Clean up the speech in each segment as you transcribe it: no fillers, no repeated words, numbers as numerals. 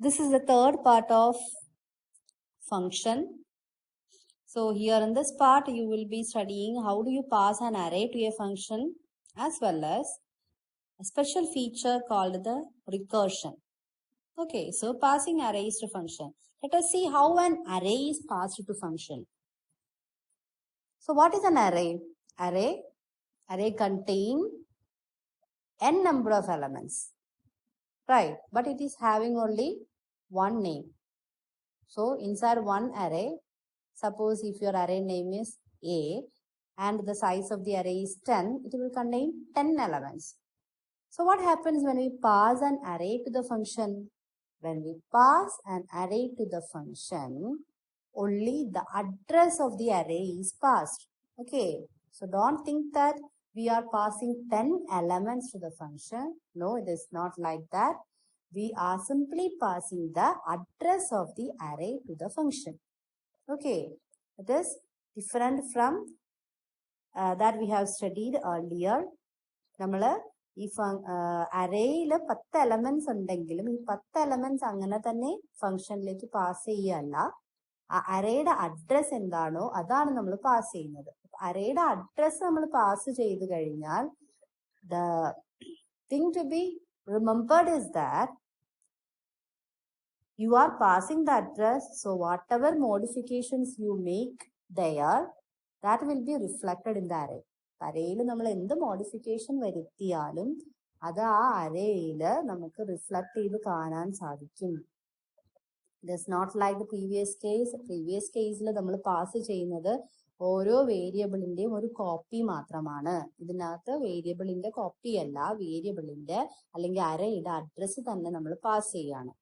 This is the third part of function. So here in this part, you will be studying how do you pass an array to a function, as well as a special feature called the recursion. Okay, so passing arrays to function. Let us see how an array is passed to function. So what is an array? Array contain n number of elements, right? But it is having only one name. So inside one array, suppose if your array name is A and the size of the array is 10, it will contain 10 elements. So what happens when we pass an array to the function? When we pass an array to the function, only the address of the array is passed. Okay, so don't think that we are passing 10 elements to the function. No, it is not like that. We are simply passing the address of the array to the function. Okay, it is different from that we have studied earlier. നമ്മൾ ഈ അറേയിൽ 10 elements ഉണ്ടെങ്കിലും ഈ 10 elements അങ്ങനെ തന്നെ ഫംഗ്ഷനിലേക്ക് pass ചെയ്യല്ല. ആ അറേയുടെ അഡ്രസ് എന്താണോ അതാണ് നമ്മൾ പാസ് ചെയ്യുന്നത്. അറേയുടെ അഡ്രസ് നമ്മൾ പാസ് ചെയ്ത് കഴിഞ്ഞാൽ the thing to be remembered is that you are passing the address, so whatever modifications you make there, that will be reflected in the array. അറേയിൽ നമ്മൾ എന്ത് മോഡിഫിക്കേഷൻ വരുത്തിയാലും അത് ആ അറേയിൽ നമുക്ക് റിഫ്ലക്ട് ചെയ്ത് കാണാൻ സാധിക്കും. It is not like the previous കേസിൽ നമ്മൾ പാസ് ചെയ്യുന്നത് ഓരോ വേരിയബിളിന്റെയും ഒരു കോപ്പി മാത്രമാണ്. ഇതിനകത്ത് വേരിയബിളിന്റെ കോപ്പി അല്ല, വേരിയബിളിന്റെ അല്ലെങ്കിൽ അറേയുടെ അഡ്രസ് തന്നെ നമ്മൾ പാസ് ചെയ്യാണ്.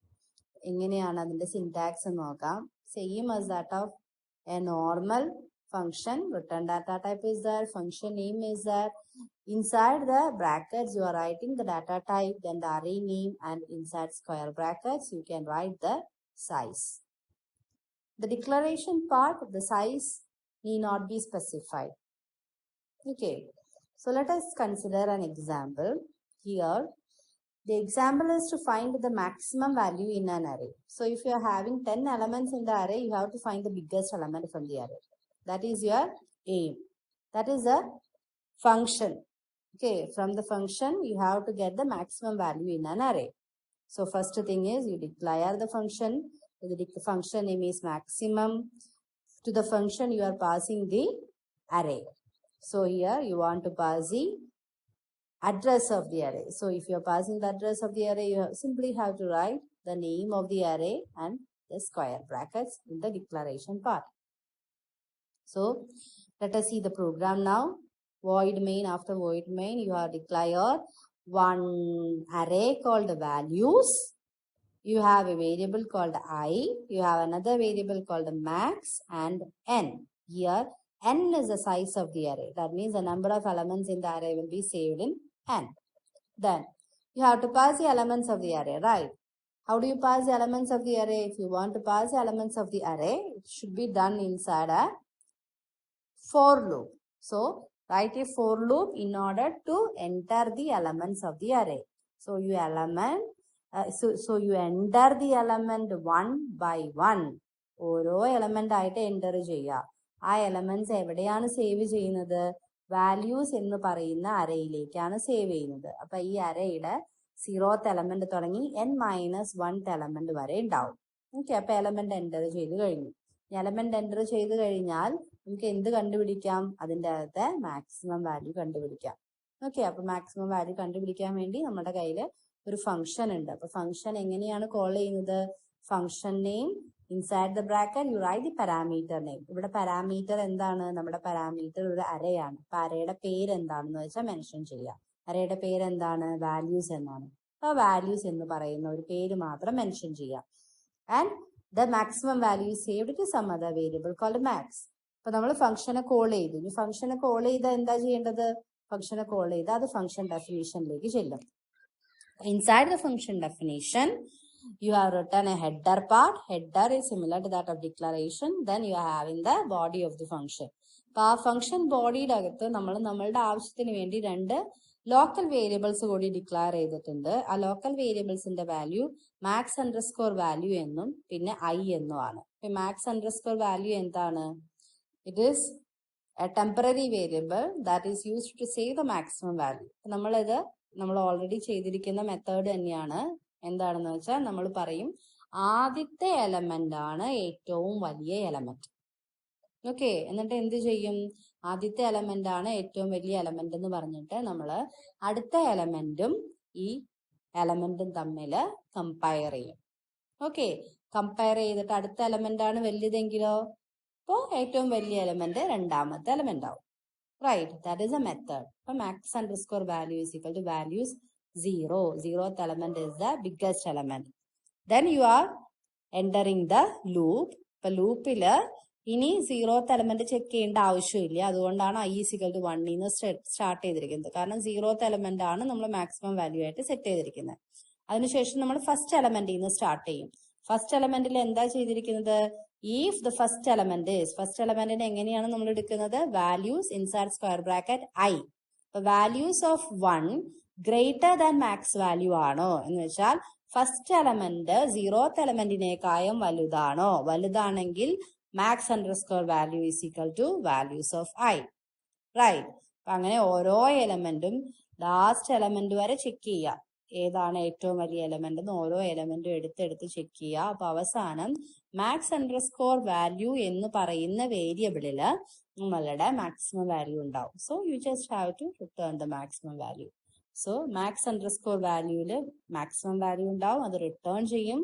എങ്ങനെയാണ് അതിന്റെ സിന്റാക്സ് നോക്കാം. Same as that of A normal function. Return data type is there, function name is there. Inside the brackets you are writing the data type, then the array name, and inside square brackets you can write the size. The declaration part, the size need not be specified. Okay, so let us consider an example. Here the example is to find the maximum value in an array. So if you are having 10 elements in the array, you have to find the biggest element from the array. That is your aim. That is a function. Okay, from the function you have to get the maximum value in an array. So first thing is you declare the function. The function name is maximum. To the function you are passing the array. So here you want to pass the address of the array. So if you are passing the address of the array, you simply have to write the name of the array and the square brackets in the declaration part. So let us see the program now. Void main, after void main you have declared one array called values. You have a variable called I. You have another variable called max and n. Here n is the size of the array. That means the number of elements in the array will be saved in n. Then you have to pass the elements of the array, right? How do you pass the elements of the array? If you want to pass the elements of the array, it should be done inside a for loop. So write a for loop in order to enter the elements of the array. So you enter the element one by one. ഓരോ element ആയിട്ട് enter ചെയ്യുക. ആ elements എവിടെയാണ് save ചെയ്യുന്നത്? Values എന്ന് പറയുന്ന അറേയിലേക്കാണ് save ചെയ്യുന്നത്. അപ്പൊ ഈ അറേയുടെ 0th എലമെന്റ് തുടങ്ങി n-1th എലമെന്റ് വരെ ഉണ്ടാവും. ഓക്കെ, അപ്പൊ എലമെന്റ് എൻ്റർ ചെയ്ത് കഴിഞ്ഞു. എലമെന്റ് എൻ്റർ ചെയ്ത് കഴിഞ്ഞാൽ നമുക്ക് എന്ത് കണ്ടുപിടിക്കാം? അതിൻ്റെ അകത്തെ മാക്സിമം വാല്യൂ കണ്ടുപിടിക്കാം. ഓക്കെ, അപ്പൊ മാക്സിമം വാല്യൂ കണ്ടുപിടിക്കാൻ വേണ്ടി നമ്മുടെ കയ്യിൽ ഒരു ഫംഗ്ഷൻ ഉണ്ട്. അപ്പൊ ഫംഗ്ഷൻ എങ്ങനെയാണ് കോൾ ചെയ്യുന്നത്? Function name inside the bracket you write the parameter name. ഇവിടെ പാരാമീറ്റർ എന്താണ്? നമ്മുടെ പാരാമീറ്റർ ഒരു അറേയാണ്. അപ്പൊ അറേയുടെ പേര് എന്താണെന്ന് വെച്ചാൽ മെൻഷൻ ചെയ്യാം. അറേയുടെ പേര് എന്താണ്? വാല്യൂസ് എന്നാണ്. അപ്പൊ വാല്യൂസ് എന്ന് പറയുന്ന ഒരു പേര് മാത്രം മെൻഷൻ ചെയ്യാം. And the maximum value is saved to some other variable called max. അപ്പൊ നമ്മൾ ഫംഗ്ഷനെ കോൾ ചെയ്തു. ഇനി ഫംഗ്ഷനെ കോൾ ചെയ്താൽ എന്താ ചെയ്യേണ്ടത്? ഫംഗ്ഷനെ കോൾ ചെയ്താൽ അത് ഫംഗ്ഷൻ ഡെഫിനേഷനിലേക്ക് ചെല്ലും. Inside the function definition, you have written a header part. Header is similar to that of declaration. Then you are having the body of the function. അപ്പൊ ആ ഫംഗ്ഷൻ ബോഡിയുടെ അകത്ത് നമ്മൾ നമ്മളുടെ ആവശ്യത്തിന് വേണ്ടി രണ്ട് ലോക്കൽ വേരിയബിൾസ് കൂടി ഡിക്ലെയർ ചെയ്തിട്ടുണ്ട്. ആ ലോക്കൽ വേരിയബിൾസിന്റെ വാല്യൂ മാക്സ് അണ്ടർസ്കോർ വാല്യൂ എന്നും പിന്നെ ഐ എന്നുമാണ്. മാക്സ് അണ്ടർസ്കോർ വാല്യൂ എന്താണ്? It is a temporary variable that is used to save the maximum value. നമ്മൾ ഓൾറെഡി ചെയ്തിരിക്കുന്ന മെത്തേഡ് തന്നെയാണ്. എന്താണെന്ന് വെച്ചാൽ നമ്മൾ പറയും ആദ്യത്തെ എലമെന്റ് ആണ് ഏറ്റവും വലിയ എലമെന്റ്. ഓക്കെ, എന്നിട്ട് എന്ത് ചെയ്യും? ആദ്യത്തെ എലമെന്റ് ആണ് ഏറ്റവും വലിയ എലമെന്റ് എന്ന് പറഞ്ഞിട്ട് നമ്മൾ അടുത്ത എലമെന്റും ഈ എലമെന്റും തമ്മിൽ കമ്പയർ ചെയ്യും. ഓക്കെ, കമ്പയർ ചെയ്തിട്ട് അടുത്ത എലമെന്റ് ആണ് വലുതെങ്കിലോ അപ്പോൾ ഏറ്റവും വലിയ എലമെന്റ് രണ്ടാമത്തെ എലമെന്റ് ആവും. Right, that is a method. അപ്പൊ max underscore value is equal to values 0. 0th element is the biggest element. Then you are entering the loop. ഇപ്പൊ ലൂപ്പില് ഇനി 0th element ചെക്ക് ചെയ്യേണ്ട ആവശ്യമില്ല. അതുകൊണ്ടാണ് i is equal to 1 നിന്ന് start ചെയ്തിരിക്കുന്നത്. കാരണം 0th element ആണ് നമ്മൾ മാക്സിമം വാല്യൂ ആയിട്ട് സെറ്റ് ചെയ്തിരിക്കുന്നത്. അതിനുശേഷം നമ്മൾ ഫസ്റ്റ് എലമെന്റിൽ നിന്ന് സ്റ്റാർട്ട് ചെയ്യും. ഫസ്റ്റ് എലമെന്റിൽ എന്താ ചെയ്തിരിക്കുന്നത്? if the first element is, first എലമെന്റിനെ എങ്ങനെയാണ് നമ്മൾ എടുക്കുന്നത്? Values inside square bracket i. Values of 1 greater than max value ആണോ എന്ന് വെച്ചാൽ ഫസ്റ്റ് എലമെന്റ് 0th എലമെന്റിനേക്കാളും വലുതാണോ? വലുതാണെങ്കിൽ max underscore value is equal to values of i. Right, അപ്പൊ അങ്ങനെ ഓരോ എലമെന്റും ലാസ്റ്റ് എലമെന്റ് വരെ ചെക്ക് ചെയ്യുക. ഏതാണ് ഏറ്റവും വലിയ എലമെന്റ് എന്ന് ഓരോ എലമെന്റും എടുത്തെടുത്ത് ചെക്ക് ചെയ്യുക. അപ്പൊ അവസാനം മാക്സ് അണ്ടർസ്കോർ വാല്യൂ എന്ന് പറയുന്ന വേരിയബിളില് നമ്മളുടെ മാക്സിമം വാല്യൂ ഉണ്ടാവും. So you just have to return the maximum value. So max underscore വാല്യൂല് മാക്സിമം വാല്യൂ ഉണ്ടാവും, അത് റിട്ടേൺ ചെയ്യും.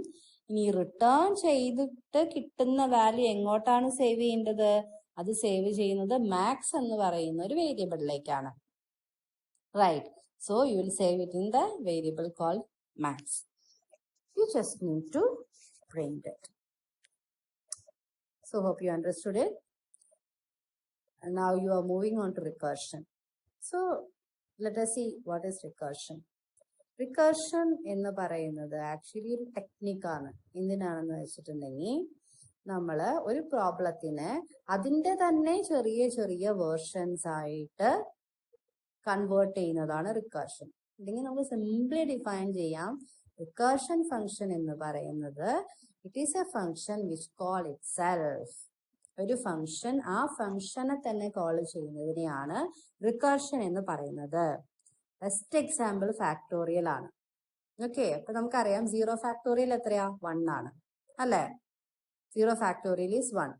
ഇനി റിട്ടേൺ ചെയ്തിട്ട് കിട്ടുന്ന വാല്യൂ എങ്ങോട്ടാണ് സേവ് ചെയ്യേണ്ടത്? അത് സേവ് ചെയ്യുന്നത് മാക്സ് എന്ന് പറയുന്ന ഒരു വേരിയബിളിലേക്കാണ്. Right, so you will save it in the variable called max. You just need to print it. So hope you understood it. And now you are moving on to recursion. So let us see what is recursion. Recursion എന്ന് പറയുന്നത് actually ഒരു ടെക്നിക്കാണ്. എന്തിനാണെന്ന് വെച്ചിട്ടുണ്ടെങ്കിൽ നമ്മൾ ഒരു പ്രോബ്ലത്തിനെ അതിന്റെ തന്നെ ചെറിയ ചെറിയ വേർഷൻസ് ആയിട്ട് കൺവേർട്ട് ചെയ്യുന്നതാണ് റിക്കർഷൻ. അല്ലെങ്കിൽ നമുക്ക് സിംപ്ലി ഡിഫൈൻ ചെയ്യാം. റിക്കർഷൻ ഫംഗ്ഷൻ എന്ന് പറയുന്നത് it is A function which call it self. ഒരു ഫംഗ്ഷൻ ആ ഫംഗ്ഷനെ തന്നെ കോൾ ചെയ്യുന്നതിനെയാണ് റിക്കർഷൻ എന്ന് പറയുന്നത്. ബെസ്റ്റ് എക്സാമ്പിൾ ഫാക്ടോറിയൽ ആണ്. ഓക്കെ, അപ്പൊ നമുക്കറിയാം 0 ഫാക്ടോറിയൽ എത്രയാ? 1 ആണ് അല്ലെ? 0 factorial is 1.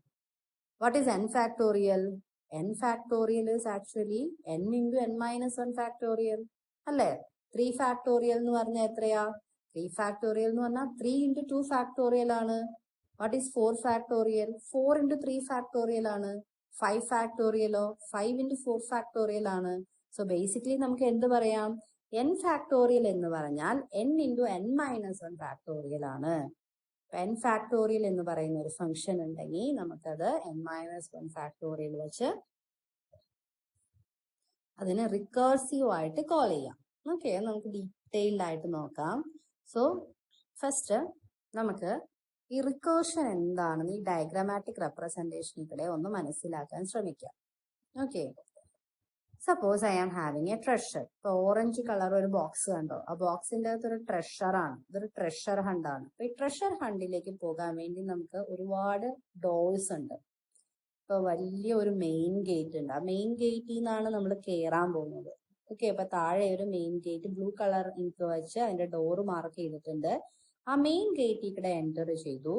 What is n factorial? n factorial is actually n into n minus 1 factorial. അല്ലേ? 3 factorial എന്ന് പറഞ്ഞാൽ എത്രയാ? 3 factorial എന്ന് പറഞ്ഞാൽ 3 into 2 factorial ആണ്. What is 4 factorial? 4 into 3 factorial ആണ്. 5 factorial ഓ 5 into 4 factorial ആണ്. So basically നമുക്ക് എന്ത് പറയാം? n factorial എന്ന് പറഞ്ഞാൽ n into n minus 1 factorial ആണ്. n ഫാക്ടോറിയൽ എന്ന് പറയുന്ന ഒരു ഫംഗ്ഷൻ ഉണ്ടെങ്കിൽ നമുക്കത് n-1 ഫാക്ടോറിയൽ വെച്ച് അതിനെ റിക്കേഴ്സീവ് ആയിട്ട് കോൾ ചെയ്യാം. ഓക്കെ, നമുക്ക് ഡീറ്റെയിൽഡ് ആയിട്ട് നോക്കാം. സോ ഫസ്റ്റ് നമുക്ക് ഈ റിക്കേർഷൻ എന്താണെന്ന് ഈ ഡയഗ്രാമാറ്റിക് റെപ്രസെന്റേഷനിൽ കൂടെ ഒന്ന് മനസ്സിലാക്കാൻ ശ്രമിക്കാം. Okay, suppose I am having a treasure. ഇപ്പൊ ഓറഞ്ച് കളർ ഒരു ബോക്സ് കണ്ടോ? ആ ബോക്സിന്റെ അകത്ത് ഒരു ട്രഷറാണ്. ഇതൊരു ട്രഷർ ഹണ്ടാണ്. അപ്പൊ ഈ ട്രഷർ ഹണ്ടിലേക്ക് പോകാൻ വേണ്ടി നമുക്ക് ഒരുപാട് ഡോഴ്സ് ഉണ്ട്. ഇപ്പൊ വലിയ ഒരു മെയിൻ ഗേറ്റ് ഉണ്ട്. ആ മെയിൻ ഗേറ്റിൽ നിന്നാണ് നമ്മൾ കയറാൻ പോകുന്നത്. ഓക്കെ, അപ്പൊ താഴെ ഒരു main gate blue colour ink വെച്ച് അതിന്റെ ഡോറ് മാർക്ക് ചെയ്തിട്ടുണ്ട്. ആ മെയിൻ ഗേറ്റിൽ കൂടെ എൻ്റർ ചെയ്തു.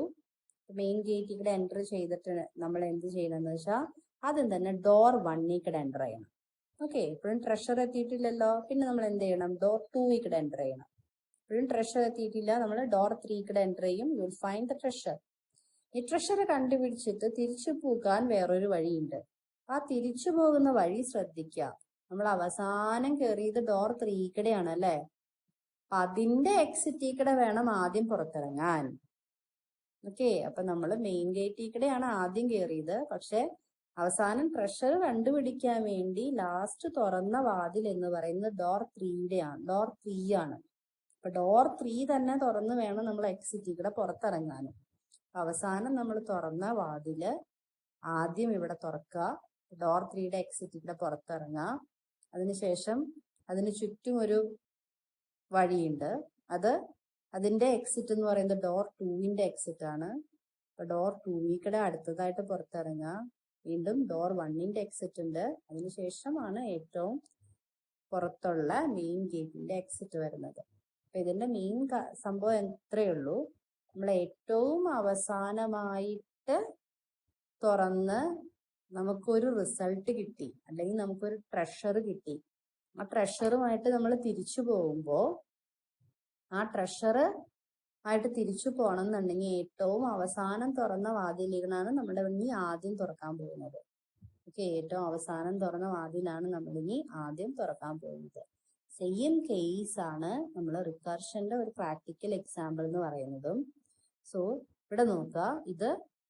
മെയിൻ ഗേറ്റിൽ കൂടെ എൻ്റർ ചെയ്തിട്ട് നമ്മൾ എന്ത് ചെയ്യണമെന്ന് വെച്ചാൽ ആദ്യം തന്നെ ഡോർ 1 കൂടെ എൻ്റർ ചെയ്യണം. ഓക്കെ, ഇപ്പോഴും ട്രഷർ എത്തിയിട്ടില്ലല്ലോ. പിന്നെ നമ്മൾ എന്ത് ചെയ്യണം? ഡോർ 2 കൂടെ എൻ്റർ ചെയ്യണം. ഇപ്പോഴും ട്രഷർ എത്തിയിട്ടില്ല. നമ്മൾ ഡോർ 3 കൂടെ എൻ്റർ ചെയ്യും. You will find the treasure. ഈ ട്രഷർ കണ്ടുപിടിച്ചിട്ട് തിരിച്ചു പോകാൻ വേറൊരു വഴിയുണ്ട്. ആ തിരിച്ചു പോകുന്ന വഴി ശ്രദ്ധിക്കുക. നമ്മൾ അവസാനം കയറിയത് ഡോർ 3 കൂടെയാണ് അല്ലെ? അതിന്റെ എക്സിറ്റിൽ കൂടെ വേണം ആദ്യം പുറത്തിറങ്ങാൻ. ഓക്കെ, അപ്പൊ നമ്മൾ മെയിൻ ഗേറ്റിൽ കൂടെയാണ് ആദ്യം കയറിയത്. പക്ഷെ അവസാനം ട്രഷർ കണ്ടുപിടിക്കാൻ വേണ്ടി ലാസ്റ്റ് തുറന്ന വാതിൽ എന്ന് പറയുന്നത് ഡോർ 3 ആണ്. ഡോർ 3 ആണ്. അപ്പൊ ഡോർ 3 തന്നെ തുറന്ന് വേണം നമ്മൾ എക്സിറ്റിൽ കൂടെ പുറത്തിറങ്ങാനും. അവസാനം നമ്മൾ തുറന്ന വാതില് ആദ്യം ഇവിടെ തുറക്കുക. ഡോർ 3യുടെ എക്സിറ്റിൽ കൂടെ പുറത്തിറങ്ങുക. അതിനുശേഷം അതിന് ചുറ്റും ഒരു വഴിയുണ്ട്. അതിന്റെ എക്സിറ്റ് എന്ന് പറയുന്നത് ഡോർ 2ന്റെ എക്സിറ്റ് ആണ്. അപ്പൊ ഡോർ 2 അടുത്തതായിട്ട് പുറത്തിറങ്ങുക. വീണ്ടും ഡോർ 1ന്റെ എക്സിറ്റ് ഉണ്ട്. അതിനുശേഷമാണ് ഏറ്റവും പുറത്തുള്ള മെയിൻ ഗേറ്റിന്റെ എക്സിറ്റ് വരുന്നത്. അപ്പൊ ഇതിന്റെ മെയിൻ സംഭവം എത്രയേ ഉള്ളൂ, നമ്മൾ ഏറ്റവും അവസാനമായിട്ട് തുറന്ന് നമുക്കൊരു റിസൾട്ട് കിട്ടി, അല്ലെങ്കിൽ നമുക്കൊരു ട്രഷർ കിട്ടി. ആ ട്രഷറുമായിട്ട് നമ്മൾ തിരിച്ചു പോകുമ്പോൾ ആ ട്രഷർ ആയിട്ട് തിരിച്ചു പോകണം എന്നുണ്ടെങ്കിൽ ഏറ്റവും അവസാനം തുറന്ന വാതിലിനാണ് നമ്മുടെ ഇനി ആദ്യം തുറക്കാൻ പോകുന്നത്. ഓക്കെ, ഏറ്റവും അവസാനം തുറന്ന വാതിലാണ് നമ്മൾ ഇനി ആദ്യം തുറക്കാൻ പോകുന്നത്. സെയിം കേസ് ആണ് നമ്മൾ റിക്കർഷന്റെ ഒരു പ്രാക്ടിക്കൽ എക്സാമ്പിൾ എന്ന് പറയുന്നതും. സോ ഇവിടെ നോക്കുക, ഇത്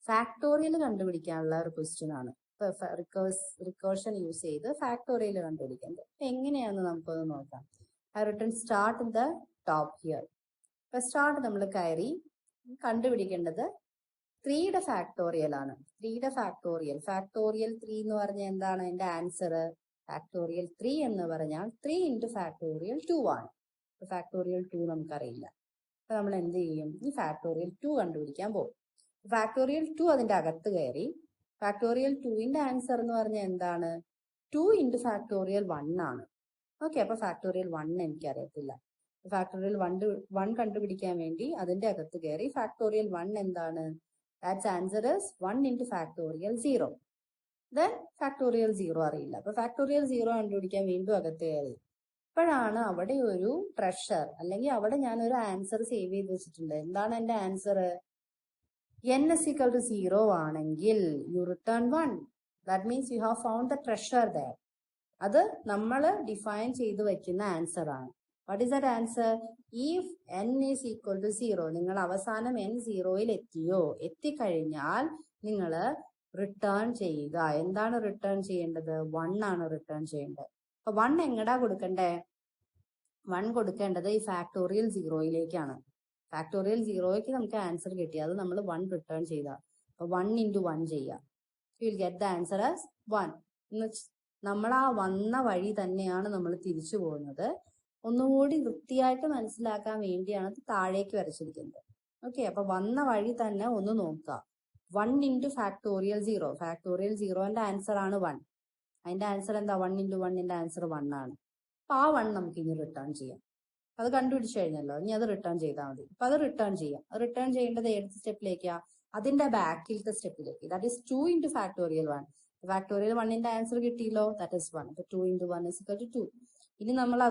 ഫാക്ടോറിയൽ കണ്ടുപിടിക്കാനുള്ള ഒരു ക്വസ്റ്റ്യൻ ആണ്. റിക്കർഷൻ യൂസ് ചെയ്ത് ഫാക്ടോറിയൽ കണ്ടുപിടിക്കുന്നത് എങ്ങനെയാണെന്ന് നമുക്കൊന്ന് നോക്കാം. I written start in the top here. ഇപ്പൊ സ്റ്റാർട്ട് നമ്മൾ കയറി കണ്ടുപിടിക്കേണ്ടത് 3യുടെ ഫാക്ടോറിയൽ ആണ്. 3യുടെ ഫാക്ടോറിയൽ 3 എന്ന് പറഞ്ഞാൽ എന്താണ് അതിന്റെ ആൻസർ? ഫാക്ടോറിയൽ 3 എന്ന് പറഞ്ഞാൽ 3 × ഫാക്ടോറിയൽ 2 ആണ്. ഫാക്ടോറിയൽ 2 നമുക്കറിയില്ല. അപ്പൊ നമ്മൾ എന്ത് ചെയ്യും? ഈ ഫാക്ടോറിയൽ 2 കണ്ടുപിടിക്കാൻ പോകും. ഫാക്ടോറിയൽ 2 അതിന്റെ അകത്ത് കയറി ഫാക്ടോറിയൽ 2ന്റെ ആൻസർ എന്ന് പറഞ്ഞാൽ എന്താണ്? 2 × ഫാക്ടോറിയൽ 1 ആണ്. ഓക്കെ, അപ്പൊ ഫാക്ടോറിയൽ 1 എനിക്കറിയത്തില്ല. ഫാക്ടോറിയൽ 1 കണ്ടുപിടിക്കാൻ വേണ്ടി അതിന്റെ അകത്ത് കയറി ഫാക്ടോറിയൽ 1 എന്താണ്? That's answer is 1 × factorial 0. Then factorial 0 അറിയില്ല. അപ്പൊ ഫാക്ടോറിയൽ 0 കണ്ടുപിടിക്കാൻ വീണ്ടും അകത്ത് കയറി. അപ്പോഴാണ് അവിടെ ഒരു ട്രഷർ, അല്ലെങ്കിൽ അവിടെ ഞാൻ ഒരു ആൻസർ സേവ് ചെയ്ത് വെച്ചിട്ടുണ്ട്. എന്താണ് എന്റെ ആൻസർ? n = 0 ആണെങ്കിൽ you return 1. That means you have found the treasure there. അത് നമ്മൾ ഡിഫൈൻ ചെയ്ത് വെക്കുന്ന ആൻസർ ആണ്. What is that answer? If n = 0, നിങ്ങൾ അവസാനം n 0-ൽ എത്തിക്കഴിഞ്ഞാൽ നിങ്ങൾ റിട്ടേൺ ചെയ്യുക. എന്താണ് റിട്ടേൺ ചെയ്യേണ്ടത്? 1 ആണ് റിട്ടേൺ ചെയ്യേണ്ടത്. അപ്പൊ 1 എങ്ങടാ കൊടുക്കണ്ടേ? 1 കൊടുക്കേണ്ടത് ഈ ഫാക്ടോറിയൽ 0-ലേക്കാണ്. ഫാക്ടോറിയൽ 0-ക്ക് നമുക്ക് ആൻസർ കിട്ടി, അത് നമ്മൾ 1 റിട്ടേൺ ചെയ്താൽ. അപ്പൊ 1 × 1 ചെയ്യാം. You will get the answer as 1. നമ്മൾ ആ വന്ന വഴി തന്നെയാണ് നമ്മൾ തിരിച്ചു പോകുന്നത്. ഒന്നുകൂടി വൃത്തിയായിട്ട് മനസ്സിലാക്കാൻ വേണ്ടിയാണ് അത് താഴേക്ക് വരച്ചിരിക്കുന്നത്. ഓക്കെ, അപ്പൊ വന്ന വഴി തന്നെ ഒന്ന് നോക്കുക. 1 × ഫാക്ടോറിയൽ 0. ഫാക്ടോറിയൽ 0ന്റെ ആൻസർ ആണ് 1. അതിന്റെ ആൻസർ എന്താ? 1 × 1ന്റെ ആൻസർ 1 ആണ്. അപ്പൊ ആ 1 നമുക്ക് ഇനി റിട്ടേൺ ചെയ്യാം. അത് കണ്ടുപിടിച്ചു കഴിഞ്ഞല്ലോ, ഇനി അത് റിട്ടേൺ ചെയ്താൽ മതി. അപ്പൊ അത് റിട്ടേൺ ചെയ്യാം. അത് റിട്ടേൺ ചെയ്യേണ്ടത് ഏത് സ്റ്റെപ്പിലേക്കാ? അതിന്റെ ബാക്കിലത്തെ സ്റ്റെപ്പിലേക്ക്. That is 2 × factorial 1. ഫാക്ടോറിയൽ 1ന്റെ ആൻസർ കിട്ടിയല്ലോ, ദാറ്റ് ഈസ് 1. അപ്പൊ 2 × 1 = 2. ഇനി നമ്മൾ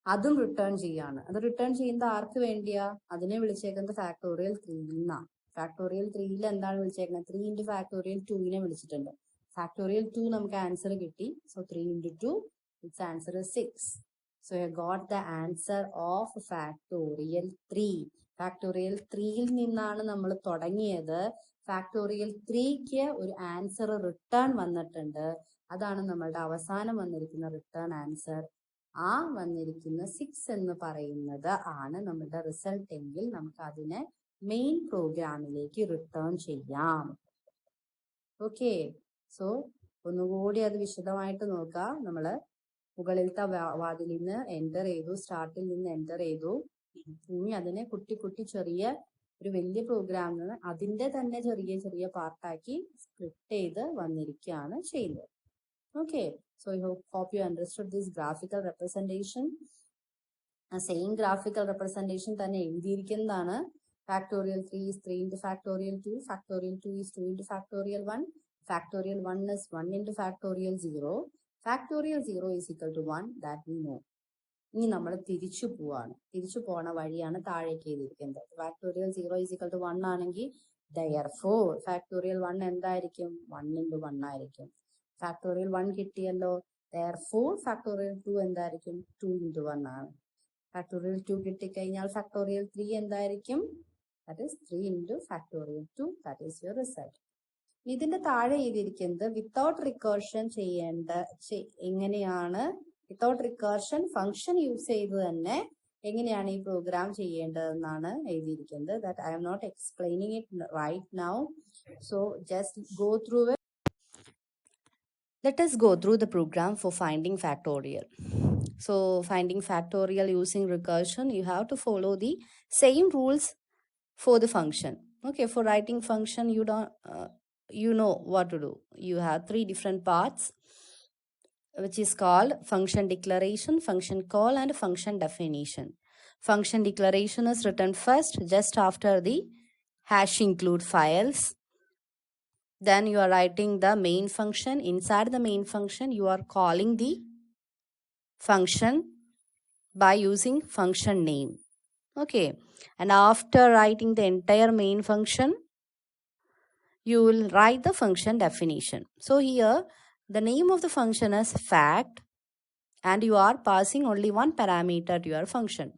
അതും റിട്ടേൺ ചെയ്യാണ്. അത് റിട്ടേൺ ചെയ്യുന്നത് ആർക്ക് വേണ്ടിയാ? അതിനെ വിളിച്ചേക്കുന്നത് ഫാക്ടോറിയൽ 3 ഫാക്ടോറിയൽ 3-ൽ എന്താണ് വിളിച്ചേക്കുന്നത്? 3 × ഫാക്ടോറിയൽ 2-നെ വിളിച്ചിട്ടുണ്ട്. ഫാക്ടോറിയൽ 2 നമുക്ക് ആൻസർ കിട്ടി. So 3 × 2, its answer is 6. So you got the answer of factorial 3. Factorial 3-ൽ നിന്നാണ് നമ്മൾ തുടങ്ങിയത്. ഫാക്ടോറിയൽ 3-ക്ക് ഒരു ആൻസർ റിട്ടേൺ വന്നിട്ടുണ്ട്. അതാണ് നമ്മളുടെ അവസാനം വന്നിരിക്കുന്ന റിട്ടേൺ ആൻസർ. ആ വന്നിരിക്കുന്ന 6 എന്ന് പറയുന്നത് ആണ് നമ്മുടെ റിസൾട്ട് എങ്കിൽ നമുക്ക് അതിനെ മെയിൻ പ്രോഗ്രാമിലേക്ക് റിട്ടേൺ ചെയ്യാം. ഓക്കെ, സോ ഒന്നുകൂടി അത് വിശദമായിട്ട് നോക്കാം. നമ്മള് മുകളിലത്തെ വാതിൽ നിന്ന് എൻ്റർ ചെയ്തു, സ്റ്റാർട്ടിൽ നിന്ന് എൻ്റർ ചെയ്തു. ഇനി അതിനെ കുട്ടി ചെറിയ ഒരു വലിയ പ്രോഗ്രാമിന് അതിന്റെ തന്നെ ചെറിയ ചെറിയ പാർട്ടാക്കി സ്പ്ലിറ്റ് ചെയ്ത് വന്നിരിക്കുകയാണ് ചെയ്യുന്നത്. Okay, so I hope you understood this graphical representation. Same graphical representation തന്നെ എഴുതിയിരിക്കുന്നതാണ്. Factorial 3 is 3 × factorial 2, factorial 2 is 2 × factorial 1, factorial 1 is 1 × factorial 0, factorial 0 is equal to 1, that we know. ഇനി നമ്മൾ തിരിച്ചു പോവാണ്. തിരിച്ചു പോണ വഴിയാണ് താഴേക്ക് എഴുതിയിരിക്കുന്നത്. ഫാക്ടോറിയൽ 0 is equal to 1 ആണെങ്കിൽ therefore ഫാക്ടോറിയൽ 1 എന്തായിരിക്കും? 1 × 1 ആയിരിക്കും. ഫാക്ടോറിയൽ 1 കിട്ടിയല്ലോ, therefore ഫാക്ടോറിയൽ 2 എന്തായിരിക്കും? 2 × 1 ആണ്. ഫാക്ടോറിയൽ 2 കിട്ടിക്കഴിഞ്ഞാൽ ഫാക്ടോറിയൽ 3 എന്തായിരിക്കും? that is 3 × factorial 2. that is your result. ഇതിന്റെ താഴെ എഴുതിയിരിക്കുന്നത് വിത്തൗട്ട് റിക്കർഷൻ എങ്ങനെയാണ്, വിത്തൗട്ട് റിക്കർഷൻ ഫംഗ്ഷൻ യൂസ് ചെയ്ത് തന്നെ എങ്ങനെയാണ് ഈ പ്രോഗ്രാം ചെയ്യേണ്ടതെന്നാണ് എഴുതിയിരിക്കുന്നത്. that I am not explaining it right now, so just go through it. Let us go through the program for finding factorial. So finding factorial using recursion, you have to follow the same rules for the function. Okay, for writing function, you don't, you know what to do. You have three different parts, which is called function declaration, function call, and function definition. Function declaration is written first, just after the hash include files. Then you are writing the main function. Inside the main function, you are calling the function by using function name. Okay, and after writing the entire main function, you will write the function definition. So here the name of the function is fact, and you are passing only one parameter to your function.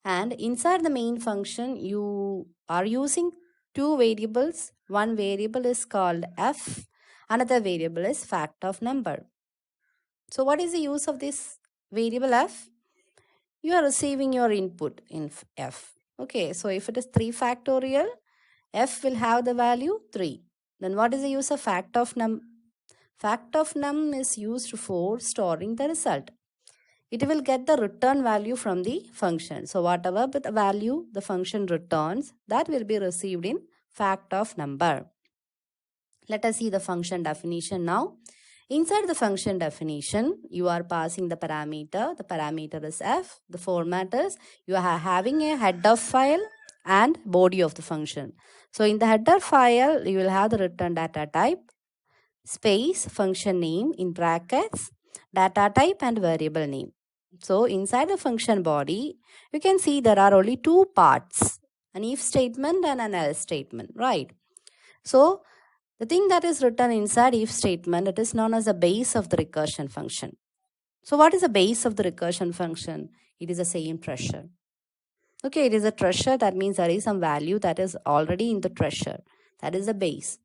And inside the main function, you are using two variables. One variable is called f, another variable is fact of number. So what is the use of this variable f? You are receiving your input in f. Okay, so if it is 3 factorial, f will have the value 3. Then what is the use of fact of num? Fact of num is used for storing the result. It will get the return value from the function. So whatever the value the function returns, that will be received in fact of number. Let us see the function definition now. Inside the function definition, you are passing the parameter. The parameter is f. The format is you are having a header file and body of the function. So in the header file, you will have the return data type, space, function name in brackets, data type and variable name. So inside the function body, you can see there are only two parts, an if statement and an else statement, right? So the thing that is written inside if statement, it is known as the base of the recursion function. So what is the base of the recursion function? It is the same treasure. Okay, it is a treasure. That means there is some value that is already in the treasure. That is the base.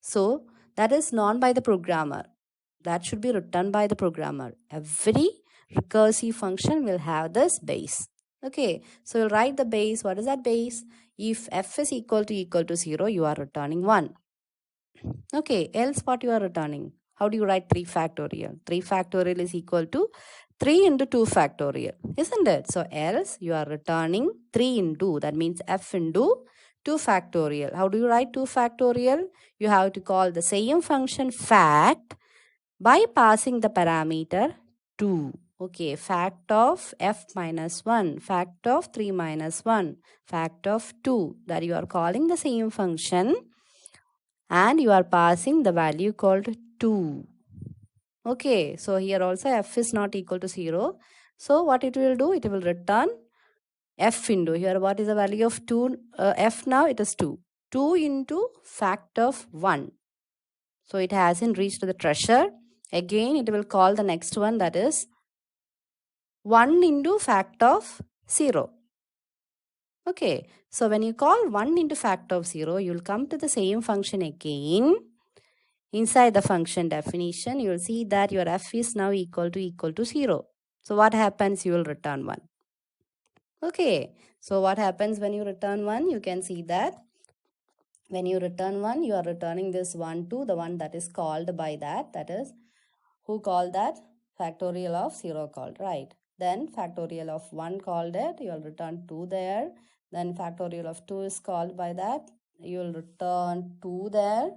So that is known by the programmer. That should be written by the programmer. Every recursive function will have this base. Okay, so you'll write the base. What is that base? If f is equal to 0, you are returning 1. Okay, else what you are returning? How do you write 3 factorial? 3 factorial is equal to 3 into 2 factorial, isn't it? So else you are returning 3 into, that means f into 2 factorial. How do you write 2 factorial? You have to call the same function fact by passing the parameter 2. Okay, fact of f minus 1, fact of 3 minus 1, fact of 2. That you are calling the same function and you are passing the value called 2. Okay, so here also f is not equal to 0. So what it will do? It will return f into, here what is the value of 2? F now it is 2. 2 into fact of 1. So it hasn't reached the treasure. Again it will call the next one, that is 1 into fact of 0. Okay, so when you call 1 into fact of 0, you will come to the same function again. Inside the function definition, you will see that your f is now equal to 0. So what happens? You will return 1. Okay, so what happens when you return 1? You can see that when you return 1, you are returning this 1 to the one that is called by that is, who called that? Factorial of 0 called, right? Then factorial of 1 called it, you will return 2 there. Then factorial of 2 is called by that, you will return 2 there.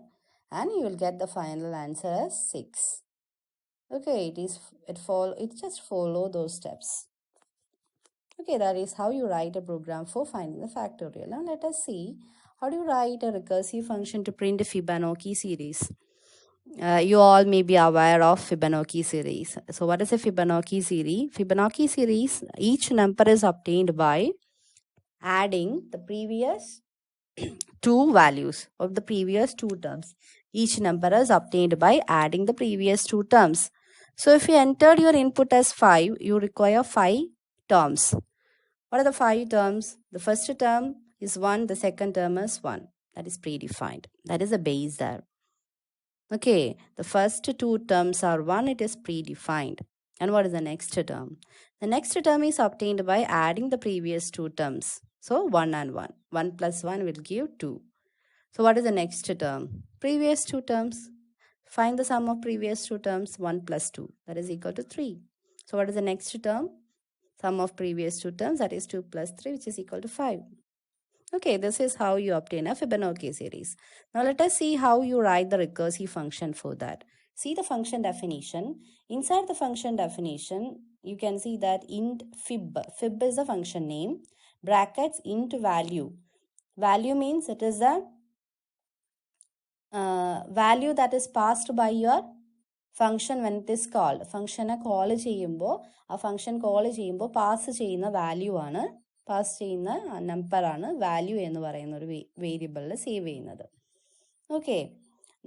And you will get the final answer as 6. Okay, it just follow those steps. Okay, that is how you write a program for finding the factorial. Now let us see how do you write a recursive function to print a Fibonacci series. You all may be aware of Fibonacci series. So what is a Fibonacci series? Fibonacci series, each number is obtained by adding the previous two values of the previous two terms. Each number is obtained by adding the previous two terms. So if you entered your input as 5, you require 5 terms. What are the 5 terms? The first term is 1, the second term is 1. That is predefined. That is the base there. Okay, the first two terms are 1, it is predefined. And what is the next term? The next term is obtained by adding the previous two terms. So 1 and 1. 1 plus 1 will give 2. So what is the next term? Previous two terms. Find the sum of previous two terms. 1 plus 2. That is equal to 3. So what is the next term? Sum of previous two terms, that is 2 plus 3, which is equal to 5. Okay, this is how you obtain a Fibonacci series. Now let us see how you write the recursive function for that. See the function definition. Inside the function definition, you can see that int fib. Fib is the function name. Brackets int value. Value means it is the value that is passed by your function when it is called. Function call ചെയ്യുമ്പോൾ ആ function call ചെയ്യുമ്പോൾ pass ചെയ്യുന്ന value ആണ്, pass ചെയ്യുന്ന number ആണ് value എന്ന് പറയുന്ന ഒരു വേരിയബിളിൽ സേവ് ചെയ്യുന്നത്. Okay,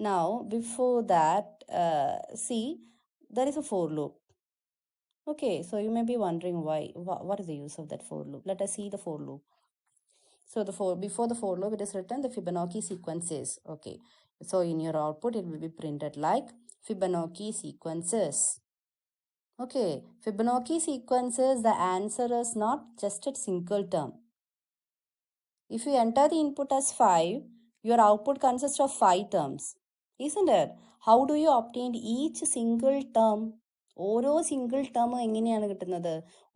now before that, see, there is a for loop. Okay, so you may be wondering what is the use of that for loop. Let us see the for loop. So before the for loop, it is written the Fibonacci sequences. Okay, so in your output, it will be printed like Fibonacci sequences. Okay, Fibonacci sequences, the answer is not just a single term. If you enter the input as 5, your output consists of 5 terms, isn't it? How do you obtain each single term? ഓരോ single ടേമും എങ്ങനെയാണ് കിട്ടുന്നത്?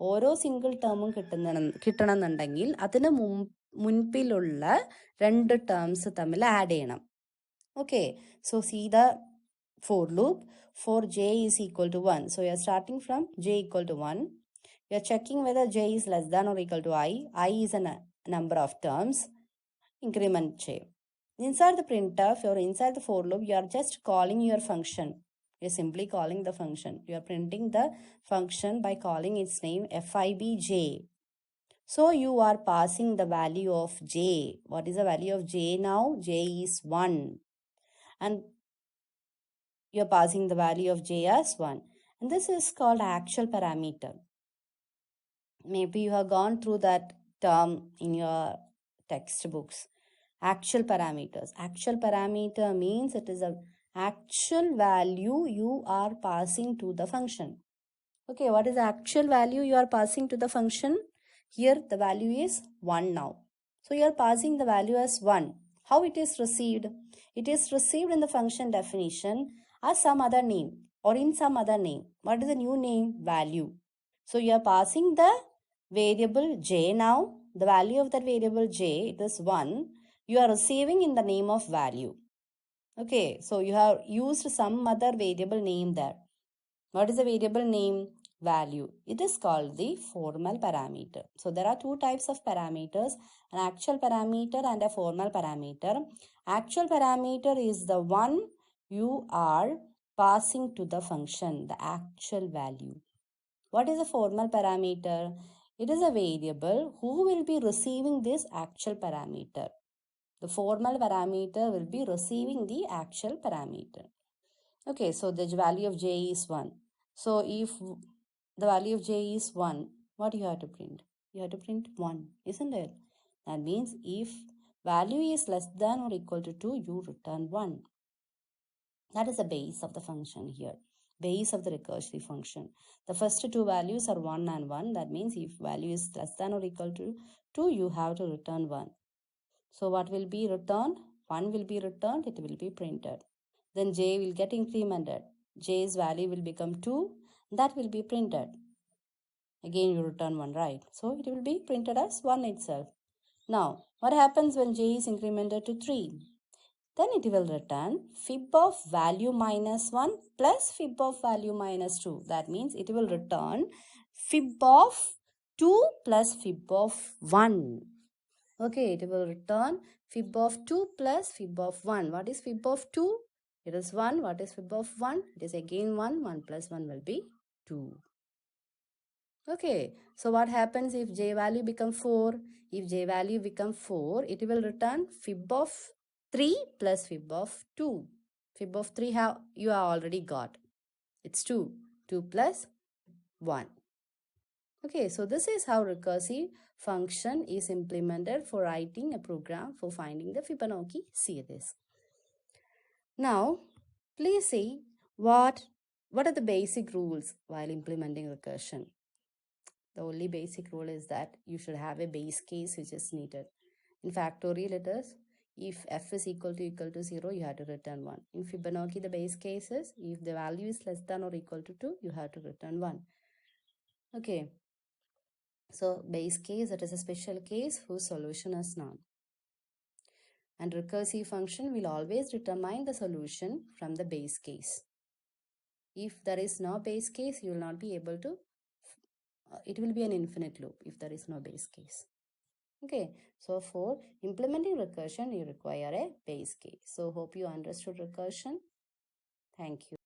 ഓരോ single ടേമും കിട്ടണമെന്നുണ്ടെങ്കിൽ അതിന് മുൻപിലുള്ള 2 terms തമ്മിൽ add ചെയ്യണം. Okay, so see the for loop. For j is equal to 1. So you are starting from j equal to 1. You are checking whether j is less than or equal to I. I is a number of terms. Increment j. Inside the printf or inside the for loop, you are just calling your function. You are simply calling the function. You are printing the function by calling its name fibj. So you are passing the value of j. What is the value of j now? J is 1. And you are passing the value of j as 1. And this is called actual parameter. Maybe you have gone through that term in your textbooks. Actual parameters. Actual parameter means it is an actual value you are passing to the function. Okay, what is the actual value you are passing to the function? Here the value is 1 now. So you are passing the value as 1. How it is received? It is received in the function definition as some other name or in some other name. What is the new name? Value. So you are passing the variable j now. The value of that variable j, it is 1. You are receiving in the name of value. Okay, so you have used some other variable name there. What is the variable name? Value. It is called the formal parameter. So there are 2 types of parameters, an actual parameter and a formal parameter. Actual parameter is the one you are passing to the function, the actual value. What is a formal parameter? It is a variable who will be receiving this actual parameter. The formal parameter will be receiving the actual parameter. Okay, so the value of j is 1. So if the value of j is 1, what you have to print? You have to print 1, isn't it? That means if value is less than or equal to 2, you return 1. That is the base of the function here. Base of the recursive function. The first 2 values are 1 and 1. That means if value is less than or equal to 2, you have to return 1. So what will be returned? 1 will be returned, it will be printed. Then j will get incremented. J's value will become 2. That will be printed. Again you return 1, right? So it will be printed as 1 itself. Now, what happens when j is incremented to 3? Then it will return fib of value minus 1 plus fib of value minus 2. That means it will return fib of 2 plus fib of 1. Okay, it will return fib of 2 plus fib of 1. What is fib of 2? It is 1. What is fib of 1? It is again 1. 1 plus 1 will be 2. Okay, so what happens if j value become 4? If j value become 4, it will return fib of 3 plus fib of 2. Fib of 3 you have already got. It's 2. 2 plus 1. Okay, so this is how recursive function is implemented for writing a program for finding the Fibonacci series. Now, please see what are the basic rules while implementing recursion. The only basic rule is that you should have a base case which is needed. In factorial it is, if f is equal to 0, you have to return 1. In Fibonacci, the base case is, if the value is less than or equal to 2, you have to return 1. Okay, so base case, that is a special case whose solution is known. And recursive function will always determine the solution from the base case. If there is no base case, you will not be able to, it will be an infinite loop if there is no base case. Okay, so for implementing recursion, you require a base case. So hope you understood recursion. Thank you.